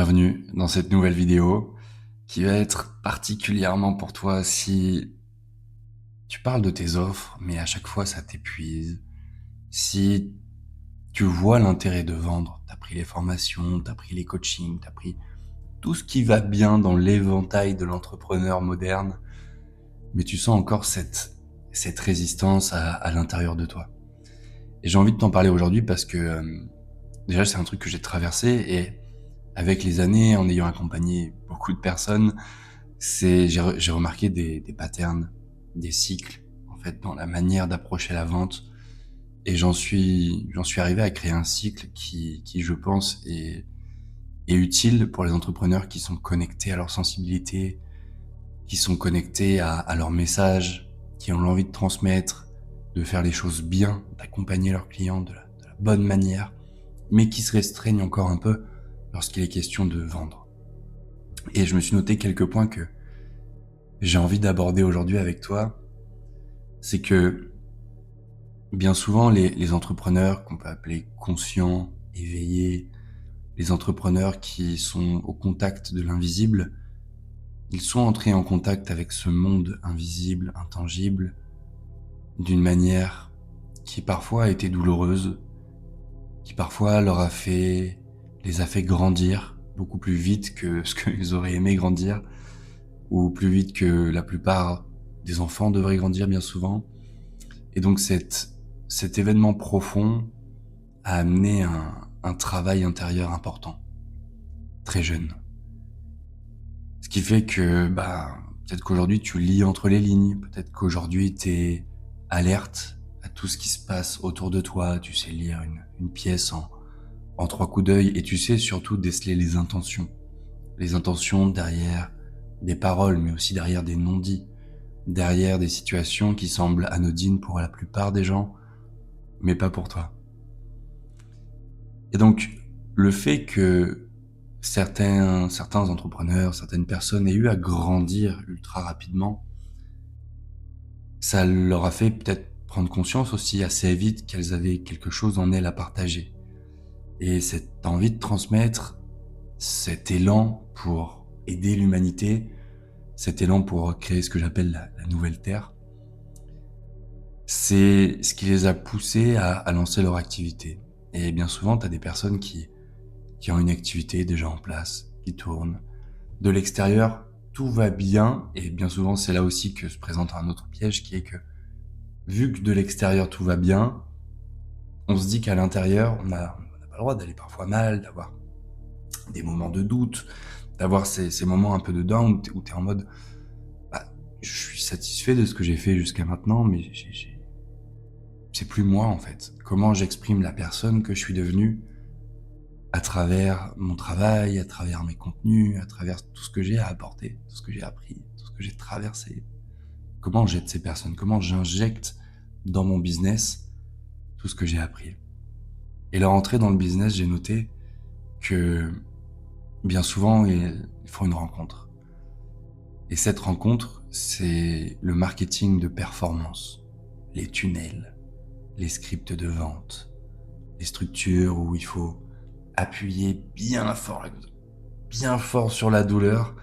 Bienvenue dans cette nouvelle vidéo qui va être particulièrement pour toi si tu parles de tes offres, mais à chaque fois ça t'épuise. Si tu vois l'intérêt de vendre, t'as pris les formations, t'as pris les coachings, t'as pris tout ce qui va bien dans l'éventail de l'entrepreneur moderne, mais tu sens encore cette résistance à l'intérieur de toi. Et j'ai envie de t'en parler aujourd'hui parce que déjà c'est un truc que j'ai traversé et avec les années, en ayant accompagné beaucoup de personnes, j'ai remarqué des patterns, des cycles, en fait, dans la manière d'approcher la vente. Et j'en suis arrivé à créer un cycle qui je pense, est utile pour les entrepreneurs qui sont connectés à leur sensibilité, qui sont connectés à leur message, qui ont l'envie de transmettre, de faire les choses bien, d'accompagner leurs clients de la bonne manière, mais qui se restreignent encore un peu lorsqu'il est question de vendre. Et je me suis noté quelques points que j'ai envie d'aborder aujourd'hui avec toi. C'est que bien souvent, les entrepreneurs qu'on peut appeler conscients, éveillés, les entrepreneurs qui sont au contact de l'invisible, ils sont entrés en contact avec ce monde invisible, intangible, d'une manière qui parfois a été douloureuse, qui parfois les a fait grandir beaucoup plus vite que ce qu'ils auraient aimé grandir, ou plus vite que la plupart des enfants devraient grandir bien souvent. Et donc cet événement profond a amené un travail intérieur important, très jeune. Ce qui fait que peut-être qu'aujourd'hui tu lis entre les lignes, peut-être qu'aujourd'hui tu es alerte à tout ce qui se passe autour de toi, tu sais lire une pièce en trois coups d'œil et tu sais surtout déceler les intentions. Les intentions derrière des paroles, mais aussi derrière des non-dits, derrière des situations qui semblent anodines pour la plupart des gens, mais pas pour toi. Et donc, le fait que certains entrepreneurs, certaines personnes aient eu à grandir ultra rapidement, ça leur a fait peut-être prendre conscience aussi assez vite qu'elles avaient quelque chose en elles à partager. Et cette envie de transmettre, cet élan pour aider l'humanité, cet élan pour créer ce que j'appelle la nouvelle Terre, c'est ce qui les a poussés à lancer leur activité. Et bien souvent, tu as des personnes qui ont une activité déjà en place, qui tourne. De l'extérieur, tout va bien, et bien souvent c'est là aussi que se présente un autre piège qui est que, vu que de l'extérieur tout va bien, on se dit qu'à l'intérieur, on n'a pas le droit d'aller parfois mal, d'avoir des moments de doute, d'avoir ces moments un peu de down où t'es en mode, je suis satisfait de ce que j'ai fait jusqu'à maintenant, mais c'est plus moi en fait. Comment j'exprime la personne que je suis devenue à travers mon travail, à travers mes contenus, à travers tout ce que j'ai à apporter, tout ce que j'ai appris, tout ce que j'ai traversé. Comment j'aide ces personnes, comment j'injecte dans mon business tout ce que j'ai appris. Et leur entrée dans le business, j'ai noté que bien souvent, ils font une rencontre. Et cette rencontre, c'est le marketing de performance, les tunnels, les scripts de vente, les structures où il faut appuyer bien fort sur la douleur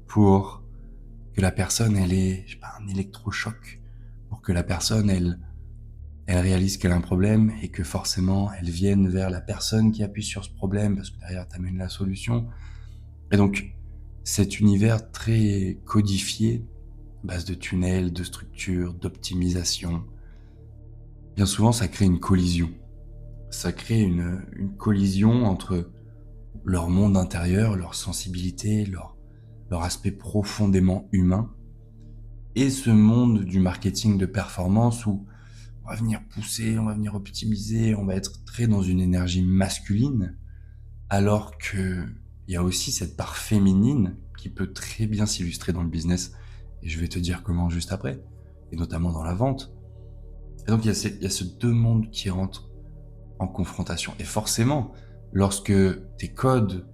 pour que la personne elle ait, je sais pas, un électrochoc, pour que la personne elle réalise qu'elle a un problème et que forcément elle vienne vers la personne qui appuie sur ce problème parce que derrière t'amènes la solution. Et donc cet univers très codifié, base de tunnels, de structures, d'optimisation, bien souvent ça crée une collision. Ça crée une collision entre leur monde intérieur, leur sensibilité, leur aspect profondément humain, et ce monde du marketing de performance où on va venir pousser, on va venir optimiser, on va être très dans une énergie masculine, alors que il y a aussi cette part féminine qui peut très bien s'illustrer dans le business, et je vais te dire comment juste après, et notamment dans la vente. Et donc il y a ce deux mondes qui rentrent en confrontation. Et forcément, lorsque tes codes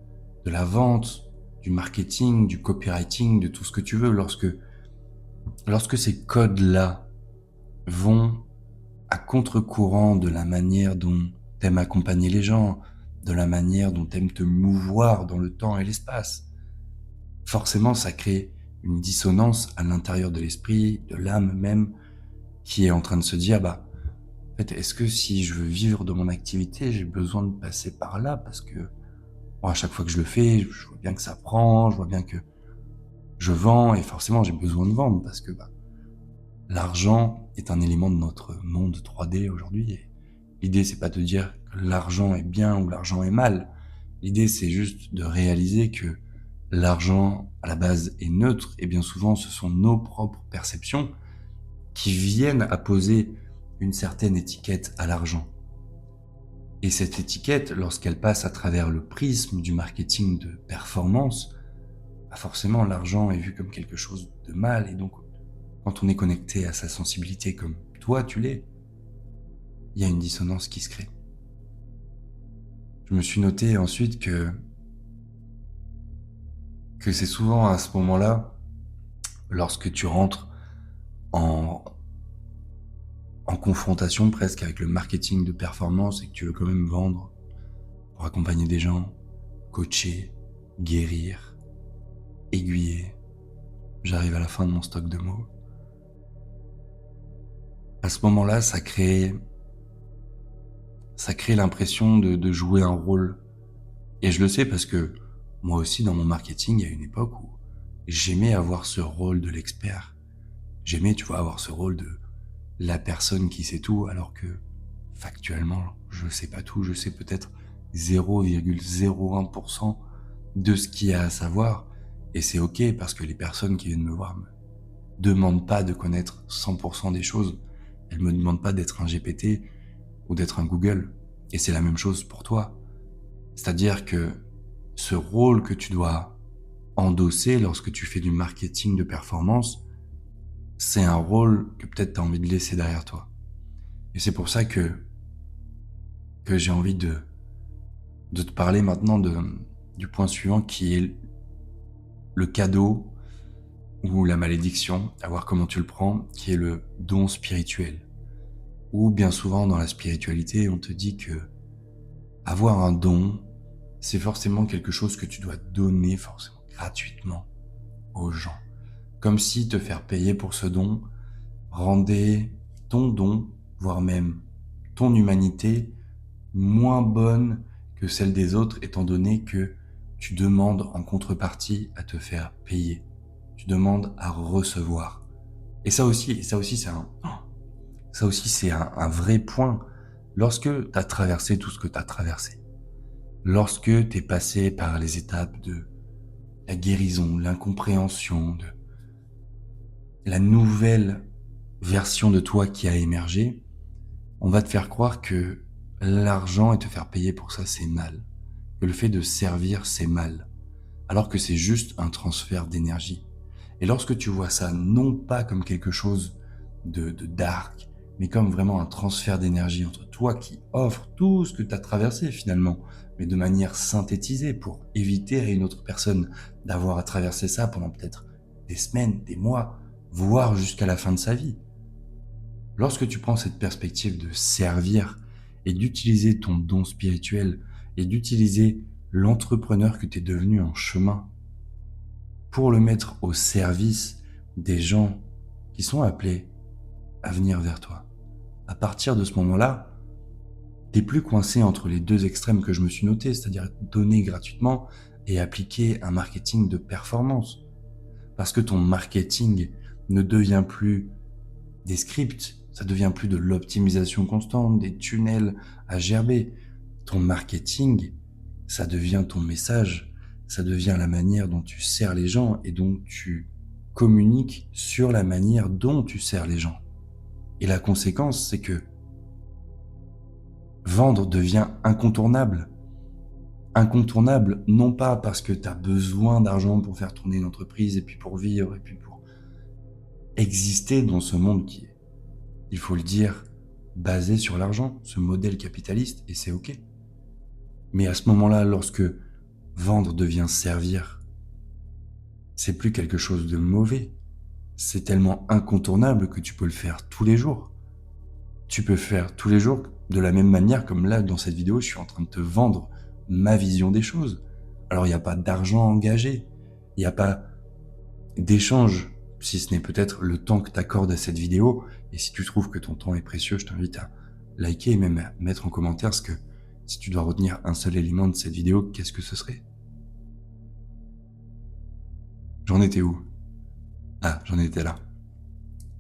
de la vente, du marketing, du copywriting, de tout ce que tu veux, lorsque ces codes-là vont à contre-courant de la manière dont t'aimes accompagner les gens, de la manière dont tu aimes te mouvoir dans le temps et l'espace. Forcément, ça crée une dissonance à l'intérieur de l'esprit, de l'âme même, qui est en train de se dire, en fait, est-ce que si je veux vivre de mon activité, j'ai besoin de passer par là? Parce que, bon, à chaque fois que je le fais, je vois bien que ça prend, je vois bien que je vends, et forcément, j'ai besoin de vendre, parce que, l'argent est un élément de notre monde 3D aujourd'hui, et l'idée, c'est pas de dire que l'argent est bien ou l'argent est mal. L'idée, c'est juste de réaliser que l'argent, à la base, est neutre, et bien souvent, ce sont nos propres perceptions qui viennent à poser une certaine étiquette à l'argent. Et cette étiquette, lorsqu'elle passe à travers le prisme du marketing de performance, forcément, l'argent est vu comme quelque chose de mal, et donc, quand on est connecté à sa sensibilité comme toi, tu l'es, il y a une dissonance qui se crée. Je me suis noté ensuite que c'est souvent à ce moment-là, lorsque tu rentres en, en confrontation presque avec le marketing de performance et que tu veux quand même vendre pour accompagner des gens, coacher, guérir, aiguiller. J'arrive à la fin de mon stock de mots. À ce moment-là, ça crée l'impression de jouer un rôle. Et je le sais parce que moi aussi, dans mon marketing, il y a une époque où j'aimais avoir ce rôle de l'expert. J'aimais, tu vois, avoir ce rôle de la personne qui sait tout, alors que factuellement, je sais pas tout, je sais peut-être 0,01% de ce qu'il y a à savoir. Et c'est ok parce que les personnes qui viennent me voir me demandent pas de connaître 100% des choses. Elles me demandent pas d'être un GPT ou d'être un Google. Et c'est la même chose pour toi. C'est-à-dire que ce rôle que tu dois endosser lorsque tu fais du marketing de performance, c'est un rôle que peut-être tu as envie de laisser derrière toi. Et c'est pour ça que j'ai envie de te parler maintenant du point suivant qui est le cadeau ou la malédiction, à voir comment tu le prends, qui est le don spirituel. Ou bien souvent dans la spiritualité, on te dit que avoir un don, c'est forcément quelque chose que tu dois donner forcément gratuitement aux gens. Comme si te faire payer pour ce don rendait ton don, voire même ton humanité, moins bonne que celle des autres, étant donné que tu demandes en contrepartie à te faire payer. Tu demandes à recevoir. Et ça aussi, c'est un vrai point. Lorsque tu as traversé tout ce que tu as traversé, lorsque tu es passé par les étapes de la guérison, l'incompréhension, de la nouvelle version de toi qui a émergé, on va te faire croire que l'argent et te faire payer pour ça, c'est mal. Que le fait de servir, c'est mal. Alors que c'est juste un transfert d'énergie. Et lorsque tu vois ça non pas comme quelque chose de dark, mais comme vraiment un transfert d'énergie entre toi qui offre tout ce que tu as traversé finalement, mais de manière synthétisée pour éviter à une autre personne d'avoir à traverser ça pendant peut-être des semaines, des mois, voire jusqu'à la fin de sa vie. Lorsque tu prends cette perspective de servir et d'utiliser ton don spirituel et d'utiliser l'entrepreneur que tu es devenu en chemin pour le mettre au service des gens qui sont appelés à venir vers toi. À partir de ce moment-là, t'es plus coincé entre les deux extrêmes que je me suis noté, c'est-à-dire donner gratuitement et appliquer un marketing de performance. Parce que ton marketing ne devient plus des scripts, ça devient plus de l'optimisation constante, des tunnels à gerber. Ton marketing, ça devient ton message, ça devient la manière dont tu sers les gens et dont tu communiques sur la manière dont tu sers les gens. Et la conséquence, c'est que vendre devient incontournable. Incontournable, non pas parce que tu as besoin d'argent pour faire tourner une entreprise et puis pour vivre et puis pour exister dans ce monde qui est, il faut le dire, basé sur l'argent, ce modèle capitaliste, et c'est ok. Mais à ce moment-là, lorsque vendre devient servir, c'est plus quelque chose de mauvais. C'est tellement incontournable que tu peux le faire tous les jours. Tu peux faire tous les jours de la même manière comme là, dans cette vidéo, je suis en train de te vendre ma vision des choses. Alors il n'y a pas d'argent engagé, il n'y a pas d'échange, si ce n'est peut-être le temps que tu accordes à cette vidéo. Et si tu trouves que ton temps est précieux, je t'invite à liker et même à mettre en commentaire ce que, si tu dois retenir un seul élément de cette vidéo, qu'est-ce que ce serait? J'en étais où? Ah, j'en étais là.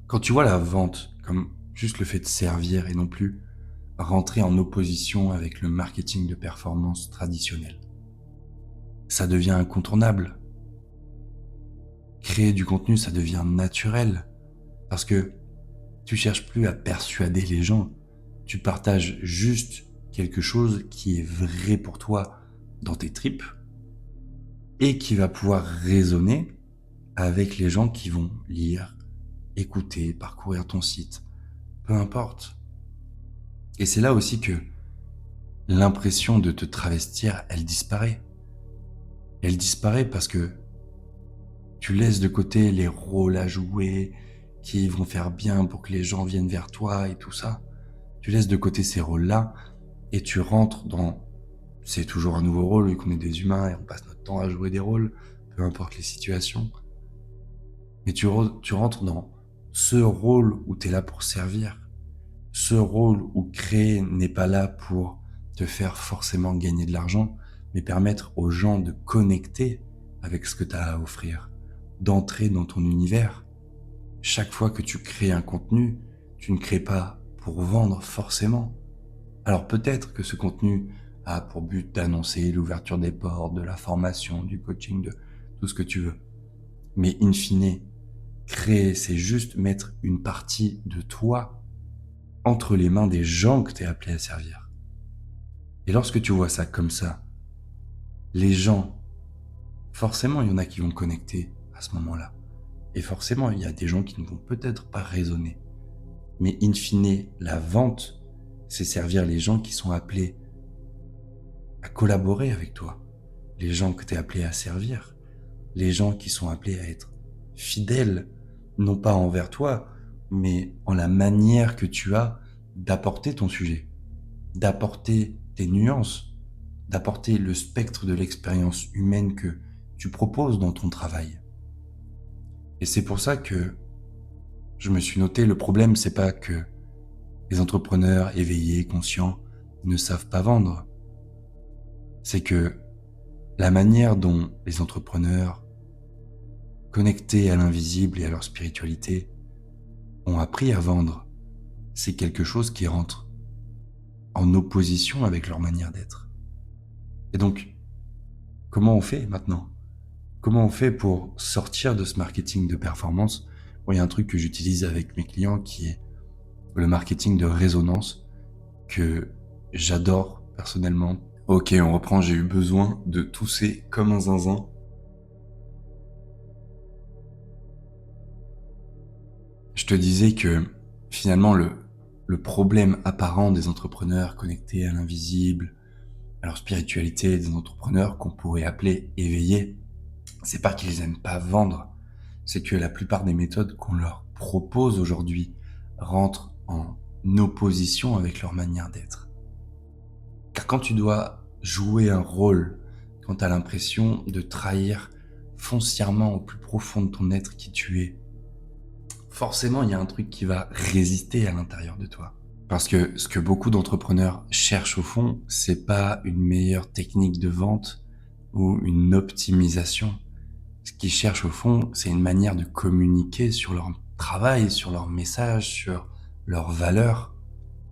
Quand tu vois la vente comme juste le fait de servir et non plus rentrer en opposition avec le marketing de performance traditionnel, ça devient incontournable. Créer du contenu, ça devient naturel parce que tu cherches plus à persuader les gens, tu partages juste quelque chose qui est vrai pour toi dans tes tripes et qui va pouvoir résonner avec les gens qui vont lire, écouter, parcourir ton site, peu importe. Et c'est là aussi que l'impression de te travestir, elle disparaît. Elle disparaît parce que tu laisses de côté les rôles à jouer qui vont faire bien pour que les gens viennent vers toi et tout ça. Tu laisses de côté ces rôles-là et tu rentres dans... C'est toujours un nouveau rôle vu qu'on est des humains et on passe notre temps à jouer des rôles, peu importe les situations. Mais tu rentres dans ce rôle où tu es là pour servir. Ce rôle où créer n'est pas là pour te faire forcément gagner de l'argent, mais permettre aux gens de connecter avec ce que tu as à offrir, d'entrer dans ton univers. Chaque fois que tu crées un contenu, tu ne crées pas pour vendre forcément. Alors peut-être que ce contenu a pour but d'annoncer l'ouverture des portes, de la formation, du coaching, de tout ce que tu veux. Mais in fine, créer, c'est juste mettre une partie de toi entre les mains des gens que tu es appelé à servir. Et lorsque tu vois ça comme ça, les gens, forcément, il y en a qui vont connecter à ce moment-là. Et forcément, il y a des gens qui ne vont peut-être pas raisonner. Mais in fine, la vente, c'est servir les gens qui sont appelés à collaborer avec toi. Les gens que tu es appelé à servir. Les gens qui sont appelés à être fidèles, non pas envers toi, mais en la manière que tu as d'apporter ton sujet, d'apporter tes nuances, d'apporter le spectre de l'expérience humaine que tu proposes dans ton travail. Et c'est pour ça que je me suis noté, le problème, c'est pas que les entrepreneurs éveillés, conscients, ne savent pas vendre. C'est que la manière dont les entrepreneurs, connectés à l'invisible et à leur spiritualité, ont appris à vendre, c'est quelque chose qui rentre en opposition avec leur manière d'être. Et donc, comment on fait maintenant? Comment on fait pour sortir de ce marketing de performance? Bon, il y a un truc que j'utilise avec mes clients qui est le marketing de résonance que j'adore personnellement. Ok, on reprend, j'ai eu besoin de tousser comme un zinzin. Je te disais que finalement le problème apparent des entrepreneurs connectés à l'invisible, à leur spiritualité, des entrepreneurs qu'on pourrait appeler éveillés, c'est pas qu'ils aiment pas vendre, c'est que la plupart des méthodes qu'on leur propose aujourd'hui rentrent en opposition avec leur manière d'être. Car quand tu dois jouer un rôle, quand tu as l'impression de trahir foncièrement au plus profond de ton être qui tu es, forcément il y a un truc qui va résister à l'intérieur de toi. Parce que ce que beaucoup d'entrepreneurs cherchent au fond, c'est pas une meilleure technique de vente ou une optimisation. Ce qu'ils cherchent au fond, c'est une manière de communiquer sur leur travail, sur leur message, sur leurs valeurs,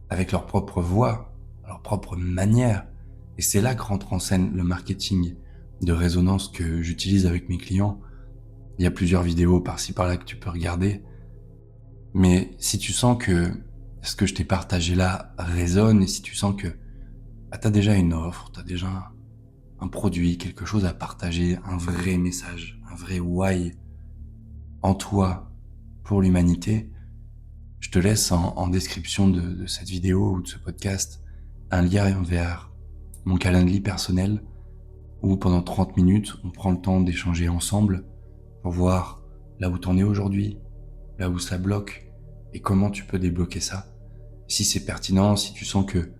avec leur propre voix, leur propre manière. Et c'est là que rentre en scène le marketing de résonance que j'utilise avec mes clients. Il y a plusieurs vidéos par-ci par-là que tu peux regarder. Mais si tu sens que ce que je t'ai partagé là résonne, et si tu sens que tu as déjà une offre, tu as déjà un produit, quelque chose à partager, un vrai message, un vrai why en toi pour l'humanité, je te laisse en description de cette vidéo ou de ce podcast un lien vers mon calendrier personnel où pendant 30 minutes, on prend le temps d'échanger ensemble pour voir là où t'en es aujourd'hui, là où ça bloque et comment tu peux débloquer ça. Si c'est pertinent, si tu sens que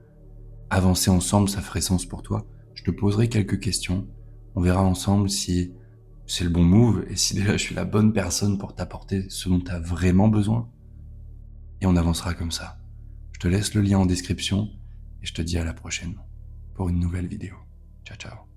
avancer ensemble, ça ferait sens pour toi, Je te poserai quelques questions. On verra ensemble si c'est le bon move et si déjà je suis la bonne personne pour t'apporter ce dont tu as vraiment besoin. Et on avancera comme ça. Je te laisse le lien en description et je te dis à la prochaine pour une nouvelle vidéo. Ciao ciao.